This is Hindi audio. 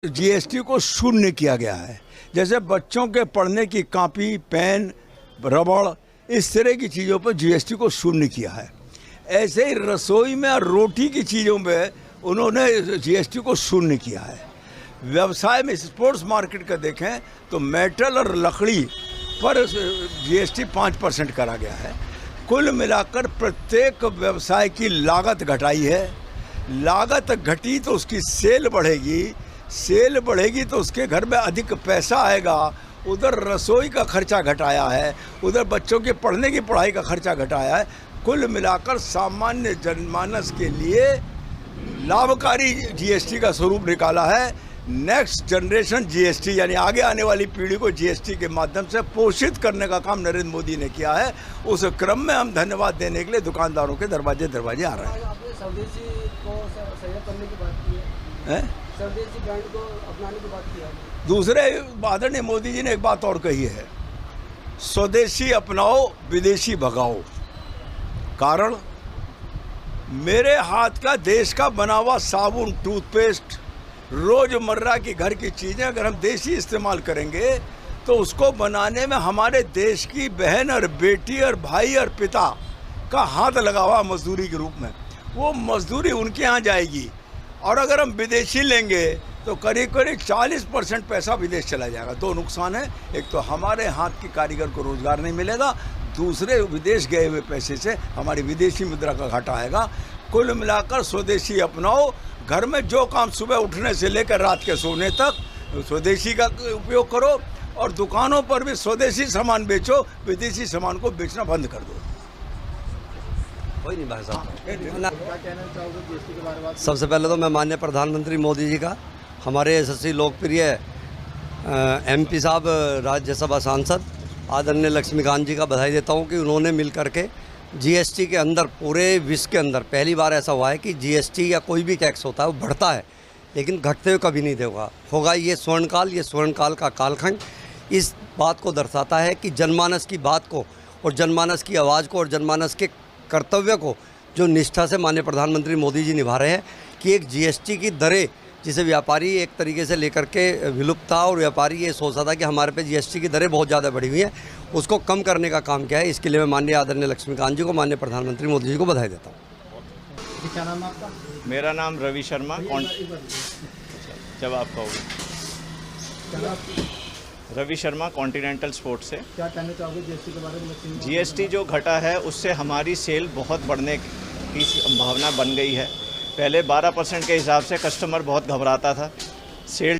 जीएसटी को शून्य किया गया है। जैसे बच्चों के पढ़ने की कॉपी, पेन, रबड़, इस तरह की चीज़ों पर जीएसटी को शून्य किया है। ऐसे ही रसोई में और रोटी की चीज़ों पे उन्होंने जीएसटी को शून्य किया है। व्यवसाय में स्पोर्ट्स मार्केट का देखें तो मेटल और लकड़ी पर जीएसटी 5% करा गया है। कुल मिलाकर प्रत्येक व्यवसाय की लागत घटाई है। लागत घटी तो उसकी सेल बढ़ेगी, सेल बढ़ेगी तो उसके घर में अधिक पैसा आएगा। उधर रसोई का खर्चा घटाया है, उधर बच्चों के पढ़ने की पढ़ाई का खर्चा घटाया है। कुल मिलाकर सामान्य जनमानस के लिए लाभकारी जीएसटी का स्वरूप निकाला है। नेक्स्ट जनरेशन जीएसटी यानी आगे आने वाली पीढ़ी को जीएसटी के माध्यम से पोषित करने का काम नरेंद्र मोदी ने किया है। उस क्रम में हम धन्यवाद देने के लिए दुकानदारों के दरवाजे आ रहे हैं। आपने स्वदेशी को सहयोग करने की बात की है, स्वदेशी ब्रांड को अपनाने की बात की है। दूसरे आदरणीय मोदी जी ने एक बात और कही है, स्वदेशी अपनाओ विदेशी भगाओ। कारण मेरे हाथ का देश का बना हुआ साबुन, टूथपेस्ट, रोजमर्रा की घर की चीज़ें अगर हम देसी इस्तेमाल करेंगे तो उसको बनाने में हमारे देश की बहन और बेटी और भाई और पिता का हाथ लगा हुआ मजदूरी के रूप में, वो मजदूरी उनके यहाँ जाएगी। और अगर हम विदेशी लेंगे तो करीब 40% पैसा विदेश चला जाएगा। दो नुकसान है, एक तो हमारे हाथ की कारीगर को रोजगार नहीं मिलेगा, दूसरे विदेश गए हुए पैसे से हमारी विदेशी मुद्रा का घाटा आएगा। कुल मिलाकर स्वदेशी अपनाओ। घर में जो काम सुबह उठने से लेकर रात के सोने तक स्वदेशी का उपयोग करो और दुकानों पर भी स्वदेशी सामान बेचो, विदेशी सामान को बेचना बंद कर दो। कोई नहीं भाई साहब, सबसे पहले तो मैं माननीय प्रधानमंत्री मोदी जी का, हमारे यशस्वी लोकप्रिय एमपी साहब राज्यसभा सांसद आदरणीय लक्ष्मीकांत जी का बधाई देता हूं कि उन्होंने मिल करके जीएसटी के अंदर पूरे विश्व के अंदर पहली बार ऐसा हुआ है कि जीएसटी या कोई भी टैक्स होता है वो बढ़ता है लेकिन घटते हुए कभी नहीं होगा। ये स्वर्णकाल का कालखंड इस बात को दर्शाता है कि जनमानस की बात को और जनमानस की आवाज़ को और जनमानस के कर्तव्य को जो निष्ठा से माननीय प्रधानमंत्री मोदी जी निभा रहे हैं कि एक जीएसटी की दरें जिसे व्यापारी एक तरीके से लेकर के विलुप्त था और व्यापारी ये सोचता था कि हमारे पे जीएसटी की दरें बहुत ज़्यादा बढ़ी हुई हैं, उसको कम करने का काम किया है। इसके लिए मैं माननीय आदरणीय लक्ष्मीकांत जी को, माननीय प्रधानमंत्री मोदी जी को बधाई देता हूँ। क्या नाम आपका? मेरा नाम रवि शर्मा। जब आप कहोगे रवि शर्मा कॉन्टिनेंटल स्पोर्ट्स से। क्या कहना चाहोगे जीएसटी के बारे में? जीएसटी जो घटा है उससे हमारी सेल बहुत बढ़ने की संभावना बन गई है। पहले 12% के हिसाब से कस्टमर बहुत घबराता था। सेल